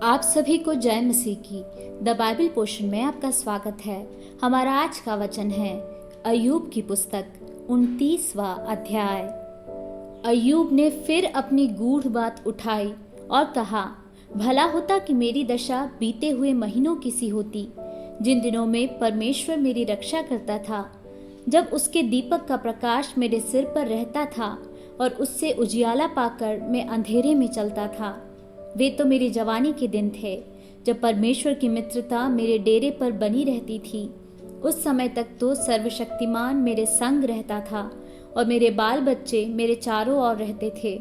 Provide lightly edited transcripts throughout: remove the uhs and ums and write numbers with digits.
आप सभी को जय मसीह की द बाइबल पोर्शन में आपका स्वागत है। हमारा आज का वचन है अय्यूब की पुस्तक 29वां अध्याय। अय्यूब ने फिर अपनी गूढ़ बात उठाई और कहा, भला होता कि मेरी दशा बीते हुए महीनों की सी होती, जिन दिनों में परमेश्वर मेरी रक्षा करता था, जब उसके दीपक का प्रकाश मेरे सिर पर रहता था और उससे उजियाला पाकर मैं अंधेरे में चलता था। वे तो मेरी जवानी के दिन थे, जब परमेश्वर की मित्रता मेरे डेरे पर बनी रहती थी। उस समय तक तो सर्वशक्तिमान मेरे संग रहता था और मेरे बाल बच्चे मेरे चारों ओर रहते थे।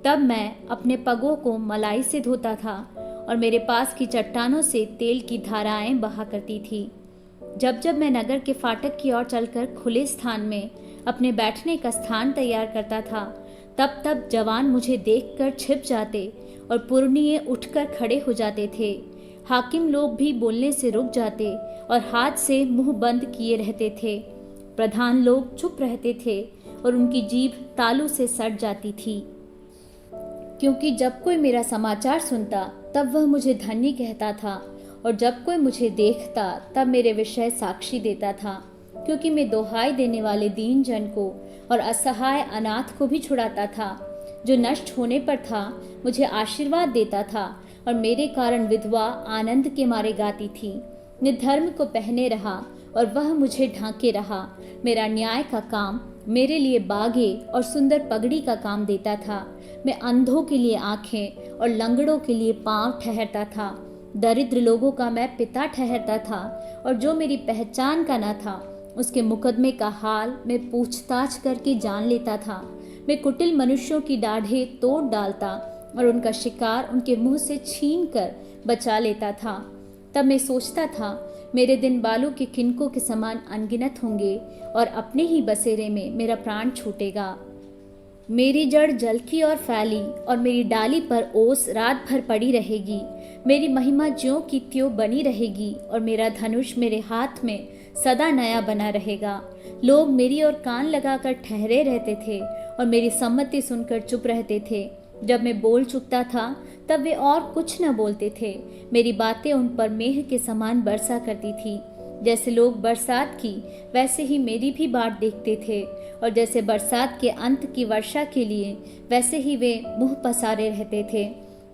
तब मैं अपने पगों को मलाई से धोता था और मेरे पास की चट्टानों से तेल की धाराएं बहा करती थी। जब जब मैं नगर के फाटक की ओर चलकर खुले स्थान में अपने बैठने का स्थान तैयार करता था, तब तब जवान मुझे देखकर छिप जाते और पुरनिये उठकर खड़े हो जाते थे। हाकिम लोग भी बोलने से रुक जाते और हाथ से मुंह बंद किए रहते थे। प्रधान लोग चुप रहते थे और उनकी जीभ तालू से सट जाती थी, क्योंकि जब कोई मेरा समाचार सुनता तब वह मुझे धन्य कहता था, और जब कोई मुझे देखता तब मेरे विषय साक्षी देता था। क्योंकि मैं दोहाई देने वाले दीन जन को और असहाय अनाथ को भी छुड़ाता था। जो नष्ट होने पर था मुझे आशीर्वाद देता था, और मेरे कारण विधवा आनंद के मारे गाती थी। निधर्म को पहने रहा और वह मुझे ढांके रहा। मेरा न्याय का काम मेरे लिए बागे और सुंदर पगड़ी का काम देता था। मैं अंधों के लिए आंखें और लंगड़ों के लिए पांव ठहरता था। दरिद्र लोगों का मैं पिता ठहरता था, और जो मेरी पहचान का न था उसके मुकदमे का हाल मैं पूछताछ करके जान लेता था। मैं कुटिल मनुष्यों की दाढ़ें तोड़ डालता और उनका शिकार उनके मुंह से छीन कर बचा लेता था। तब मैं सोचता था, मेरे दिन बालों के किनकों के समान अनगिनत होंगे और अपने ही बसेरे में मेरा प्राण छूटेगा। मेरी जड़ जल की ओर फैली और मेरी डाली पर ओस रात भर पड़ी रहेगी। मेरी महिमा ज्यों की त्यों बनी रहेगी और मेरा धनुष मेरे हाथ में सदा नया बना रहेगा। लोग मेरी ओर कान लगाकर ठहरे रहते थे और मेरी सम्मति सुनकर चुप रहते थे। जब मैं बोल चुकता था तब वे और कुछ न बोलते थे। मेरी बातें उन पर मेघ के समान बरसा करती थी। जैसे लोग बरसात की वैसे ही मेरी भी बाट देखते थे, और जैसे बरसात के अंत की वर्षा के लिए वैसे ही वे मुंह पसारे रहते थे।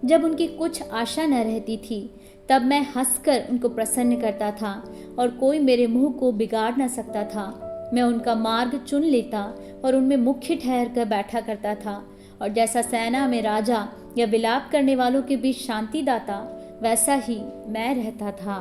जब उनकी कुछ आशा न रहती थी तब मैं हंसकर उनको प्रसन्न करता था, और कोई मेरे मुंह को बिगाड़ न सकता था। मैं उनका मार्ग चुन लेता और उनमें मुख्य ठहर कर बैठा करता था, और जैसा सेना में राजा या विलाप करने वालों के बीच शांति दाता, वैसा ही मैं रहता था।